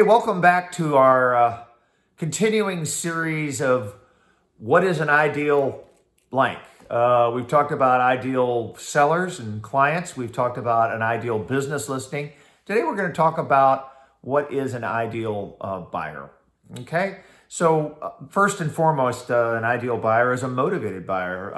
welcome back to our continuing series of what is an ideal blank. We've talked about ideal sellers and clients. We've talked about an ideal business listing. Today we're going to talk about what is an ideal buyer. Okay, so first and foremost, an ideal buyer is a motivated buyer,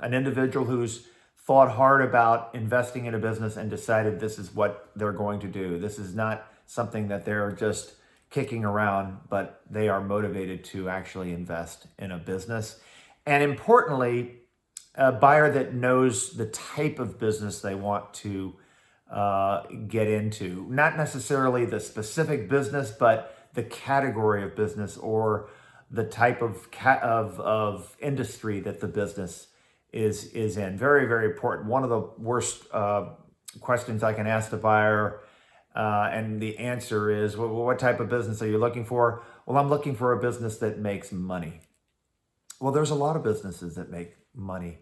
an individual who's thought hard about investing in a business and decided this is what they're going to do. This is not something that they're just kicking around, but they are motivated to actually invest in a business. And importantly, a buyer that knows the type of business they want to get into. Not necessarily the specific business, but the category of business or the type of industry that the business is in. Very, very important. One of the worst questions I can ask the buyer, and the answer is, well, what type of business are you looking for? Well, I'm looking for a business that makes money. Well, there's a lot of businesses that make money.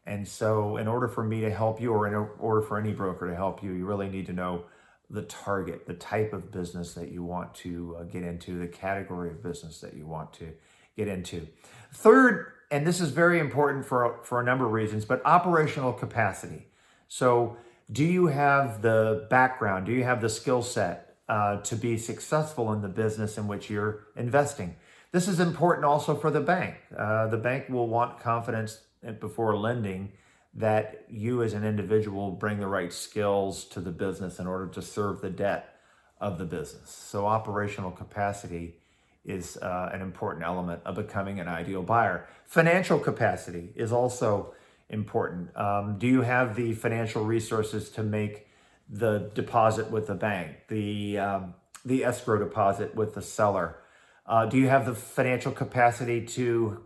And so in order for me to help you, or in order for any broker to help you, you really need to know the target, the type of business that you want to get into, the category of business that you want to get into. Third, and this is very important for a number of reasons, but operational capacity. So do you have the background? Do you have the skill set to be successful in the business in which you're investing? This is important also for the bank. The bank will want confidence before lending that you as an individual bring the right skills to the business in order to serve the debt of the business. So operational capacity is an important element of becoming an ideal buyer. Financial capacity is also important. Do you have the financial resources to make the deposit with the bank, the escrow deposit with the seller? Do you have the financial capacity to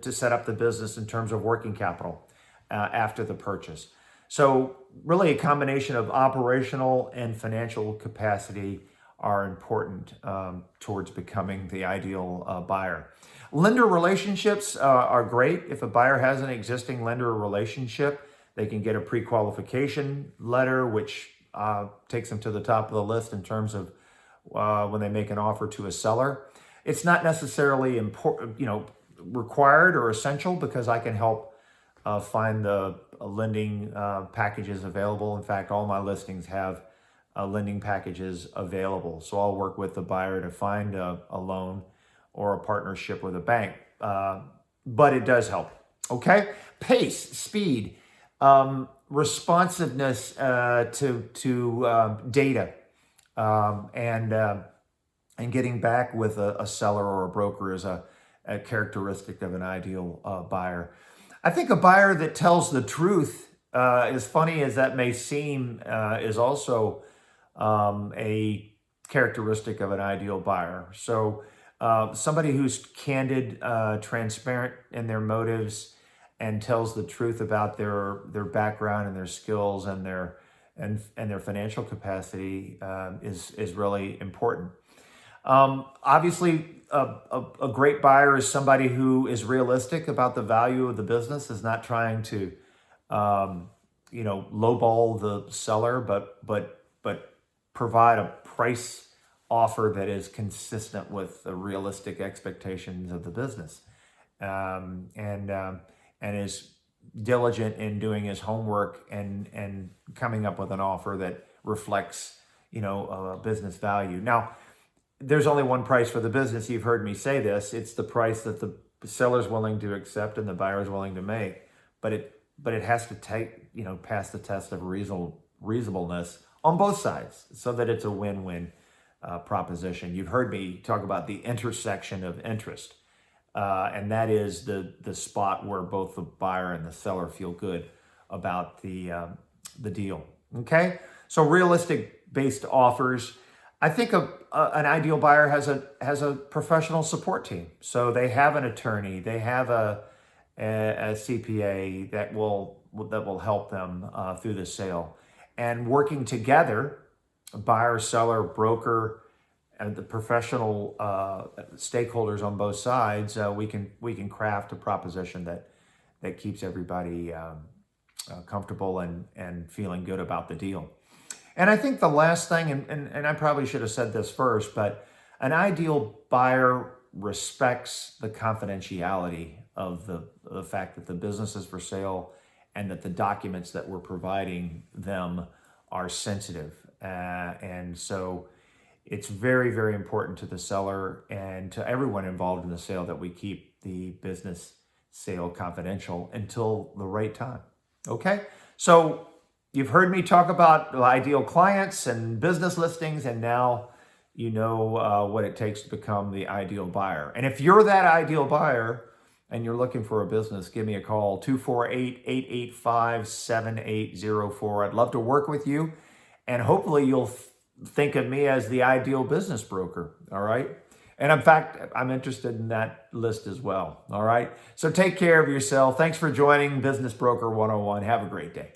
set up the business in terms of working capital after the purchase? So really a combination of operational and financial capacity are important towards becoming the ideal buyer. Lender relationships are great. If a buyer has an existing lender relationship, they can get a pre-qualification letter, which takes them to the top of the list in terms of when they make an offer to a seller. It's not necessarily required or essential, because I can help find the lending packages available. In fact, all my listings have lending packages available. So I'll work with the buyer to find a loan or a partnership with a bank. But it does help. Okay? Pace, speed, responsiveness to data, and getting back with a seller or a broker is a characteristic of an ideal buyer. I think a buyer that tells the truth, as funny as that may seem, is also a characteristic of an ideal buyer. So somebody who's candid, transparent in their motives, and tells the truth about their background and their skills and their financial capacity is really important. Obviously, a great buyer is somebody who is realistic about the value of the business, is not trying to lowball the seller, but provide a price offer that is consistent with the realistic expectations of the business, and is diligent in doing his homework and coming up with an offer that reflects business value. Now, there's only one price for the business. You've heard me say this. It's the price that the seller's willing to accept and the buyer's willing to make, but it has to pass the test of reasonableness on both sides, so that it's a win-win proposition. You've heard me talk about the intersection of interest, and that is the spot where both the buyer and the seller feel good about the deal. Okay, so realistic based offers. I think an ideal buyer has a professional support team. So they have an attorney, they have a CPA that will help them through the sale. And working together, buyer, seller, broker, and the professional stakeholders on both sides, we can craft a proposition that keeps everybody comfortable and feeling good about the deal. And I think the last thing, and I probably should have said this first, but an ideal buyer respects the confidentiality of the fact that the business is for sale and that the documents that we're providing them are sensitive. And so it's very, very important to the seller and to everyone involved in the sale that we keep the business sale confidential until the right time. Okay? So you've heard me talk about ideal clients and business listings, and now you know what it takes to become the ideal buyer. And if you're that ideal buyer and you're looking for a business, give me a call, 248-885-7804. I'd love to work with you, and hopefully you'll think of me as the ideal business broker, all right? And in fact, I'm interested in that list as well, all right? So take care of yourself. Thanks for joining Business Broker 101. Have a great day.